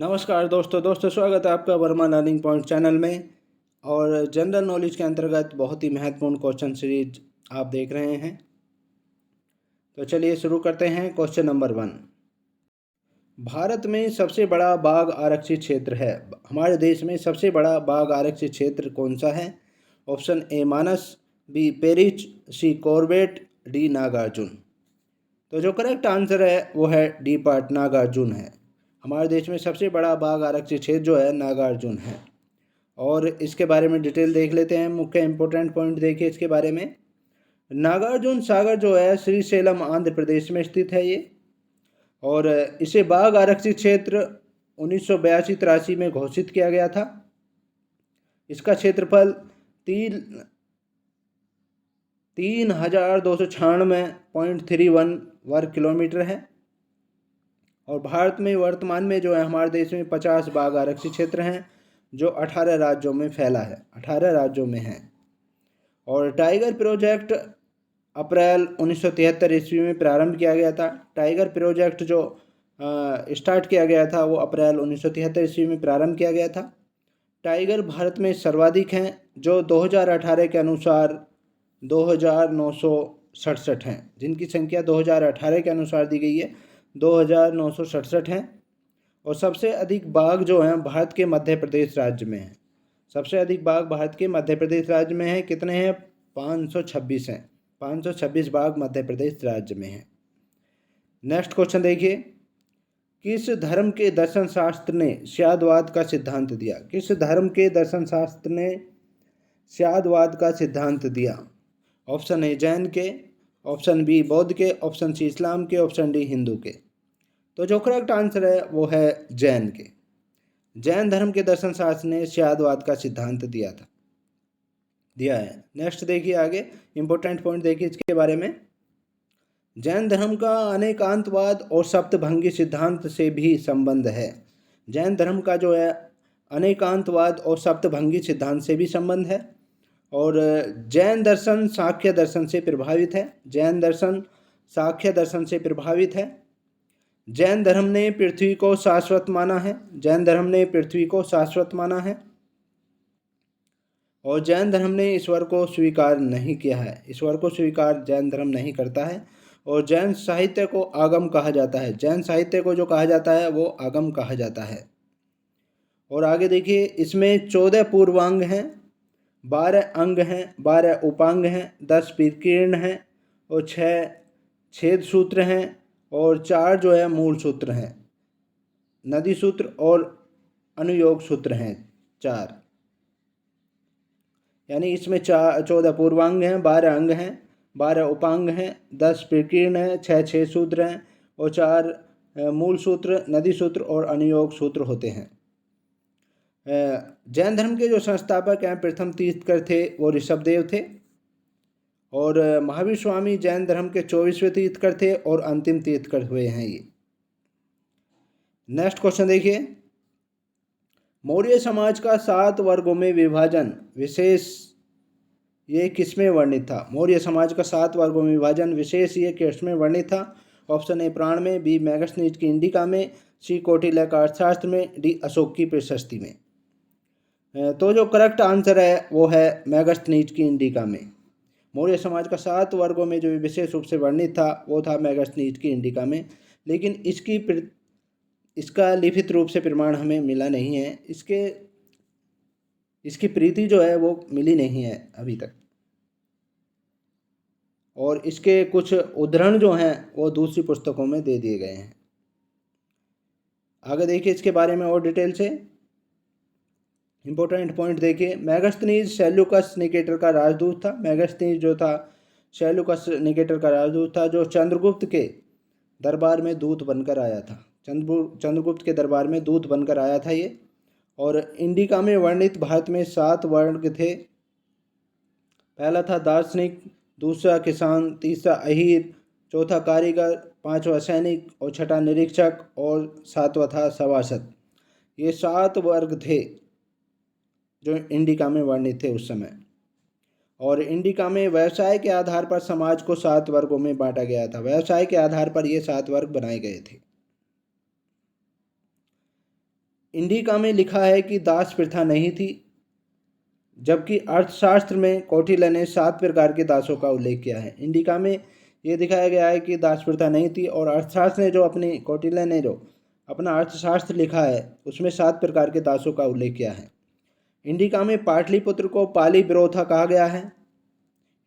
नमस्कार दोस्तों स्वागत है आपका वर्मा लर्निंग पॉइंट चैनल में। और जनरल नॉलेज के अंतर्गत बहुत ही महत्वपूर्ण क्वेश्चन सीरीज आप देख रहे हैं। तो चलिए शुरू करते हैं। क्वेश्चन नंबर 1, भारत में सबसे बड़ा बाघ आरक्षित क्षेत्र है। हमारे देश में सबसे बड़ा बाघ आरक्षित क्षेत्र कौन सा है? ऑप्शन ए मानस, बी पेरिच, सी कॉर्बेट, डी नागार्जुन। तो जो करेक्ट आंसर है वो है डी पार्ट नागार्जुन है। हमारे देश में सबसे बड़ा बाघ आरक्षित क्षेत्र जो है नागार्जुन है। और इसके बारे में डिटेल देख लेते हैं। मुख्य इंपॉर्टेंट पॉइंट देखिए इसके बारे में। नागार्जुन सागर जो है श्रीशैलम आंध्र प्रदेश में स्थित है ये। और इसे बाघ आरक्षित क्षेत्र 1982-83 में घोषित किया गया था। इसका क्षेत्रफल 3296.31 वर्ग किलोमीटर है। और भारत में वर्तमान में जो है हमारे देश में 50 बाघ आरक्षित क्षेत्र हैं जो 18 राज्यों में फैला है, 18 राज्यों में है। और टाइगर प्रोजेक्ट अप्रैल 1973 ईस्वी में प्रारंभ किया गया था। टाइगर प्रोजेक्ट जो स्टार्ट किया गया था वो अप्रैल 1973 ईस्वी में प्रारंभ किया गया था। टाइगर भारत में सर्वाधिक हैं जो 2018 के अनुसार 2967 हैं, जिनकी संख्या 2018 के अनुसार दी गई है 2967 हैं। और सबसे अधिक बाघ जो हैं भारत के मध्य प्रदेश राज्य में हैं। सबसे अधिक बाघ भारत के मध्य प्रदेश राज्य में हैं। कितने हैं? 526 हैं। 526 बाघ मध्य प्रदेश राज्य में हैं। नेक्स्ट क्वेश्चन देखिए, किस धर्म के दर्शन शास्त्र ने स्यादवाद का सिद्धांत दिया? किस धर्म के दर्शन शास्त्र ने स्यादवाद का सिद्धांत दिया? ऑप्शन ए जैन के, ऑप्शन बी बौद्ध के, ऑप्शन सी इस्लाम के, ऑप्शन डी हिंदू के। तो जो करेक्ट आंसर है वो है जैन के। जैन धर्म के दर्शन शास्त्र ने स्यादवाद का सिद्धांत दिया है। नेक्स्ट देखिए आगे इंपॉर्टेंट पॉइंट देखिए इसके बारे में। जैन धर्म का अनेकांतवाद और सप्तभंगी सिद्धांत से भी संबंध है। जैन धर्म का जो है अनेकांतवाद और सप्तभंगी सिद्धांत से भी संबंध है। और जैन दर्शन सांख्य दर्शन से प्रभावित है। जैन दर्शन सांख्य दर्शन से प्रभावित है। जैन धर्म ने पृथ्वी को शाश्वत माना है। जैन धर्म ने पृथ्वी को शाश्वत माना है। और जैन धर्म ने ईश्वर को स्वीकार नहीं किया है। ईश्वर को स्वीकार जैन धर्म नहीं करता है। और जैन साहित्य को आगम कहा जाता है। जैन साहित्य को जो कहा जाता है वो आगम कहा जाता है। और आगे देखिए, इसमें 14 पूर्वांग हैं, 12 अंग हैं, 12 उपांग हैं, 10 विकीर्ण हैं और 6 छेद सूत्र हैं और 4 जो है मूल सूत्र हैं। नदी सूत्र और अनुयोग सूत्र हैं 4। यानी इसमें 14 पूर्वांग हैं, 12 अंग हैं, 12 उपांग हैं, 10 विकीर्ण हैं, 6 छेद सूत्र हैं और 4 मूल सूत्र, नदी सूत्र और अनुयोग सूत्र होते हैं। जैन धर्म के जो संस्थापक हैं, प्रथम तीर्थकर थे वो ऋषभदेव थे। और महावीर स्वामी जैन धर्म के 24वें तीर्थकर थे और अंतिम तीर्थकर हुए हैं ये। नेक्स्ट क्वेश्चन देखिए, मौर्य समाज का 7 वर्गों में विभाजन विशेष ये किसमें वर्णित था? मौर्य समाज का 7 वर्गों में विभाजन विशेष ये किसमें वर्णित था? ऑप्शन ए पुराण में, बी मेगस्थनीज की इंडिका में, सी कौटिल्य का अर्थशास्त्र में, डी अशोक की प्रशस्ति में। तो जो करेक्ट आंसर है वो है मेगस्थनीज की इंडिका में। मौर्य समाज का 7 वर्गों में जो विशेष रूप से वर्णित था वो था मेगस्थनीज की इंडिका में। लेकिन इसका लिखित रूप से प्रमाण हमें मिला नहीं है। इसकी प्रीति जो है वो मिली नहीं है अभी तक। और इसके कुछ उद्धरण जो हैं वो दूसरी पुस्तकों में दे दिए गए हैं। आगे देखिए इसके बारे में और डिटेल से इंपॉर्टेंट पॉइंट देखिए। मेगस्थनीज सेल्यूकस निकेटर का राजदूत था। मेगस्थनीज जो था सेल्यूकस निकेटर का राजदूत था जो चंद्रगुप्त के दरबार में दूत बनकर आया था। चंद्रगुप्त के दरबार में दूत बनकर आया था ये। और इंडिका में वर्णित भारत में 7 वर्ग थे। पहला था दार्शनिक, दूसरा किसान, तीसरा अहीर, चौथा कारीगर, 5वां सैनिक और 6वां निरीक्षक और 7वां था सभासद। ये 7 वर्ग थे जो इंडिका में वर्णित थे उस समय। और इंडिका में व्यवसाय के आधार पर समाज को 7 वर्गों में बांटा गया था। व्यवसाय के आधार पर ये 7 वर्ग बनाए गए थे। इंडिका में लिखा है कि दास प्रथा नहीं थी, जबकि अर्थशास्त्र में कौटिल्य ने 7 प्रकार के दासों का उल्लेख किया है। इंडिका में ये दिखाया गया है कि दास प्रथा नहीं थी, और अर्थशास्त्र ने जो अपनी कौटिल्य ने जो अपना अर्थशास्त्र लिखा है उसमें 7 प्रकार के दासों का उल्लेख किया है। इंडिका में पाटलिपुत्र को पाली बिरोथा कहा गया है।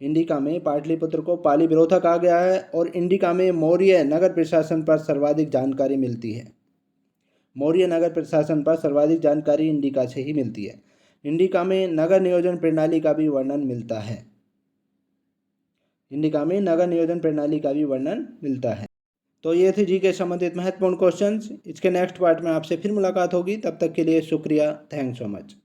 इंडिका में पाटलिपुत्र को पाली बिरोथा कहा गया है, और इंडिका में मौर्य नगर प्रशासन पर सर्वाधिक जानकारी मिलती है। मौर्य नगर प्रशासन पर सर्वाधिक जानकारी इंडिका से ही मिलती है। इंडिका में नगर नियोजन प्रणाली का भी वर्णन मिलता है। इंडिका में नगर नियोजन प्रणाली का भी वर्णन मिलता है। तो ये थे जी के संबंधित महत्वपूर्ण क्वेश्चंस। इसके नेक्स्ट पार्ट में आपसे फिर मुलाकात होगी, तब तक के लिए शुक्रिया। Thanks so much.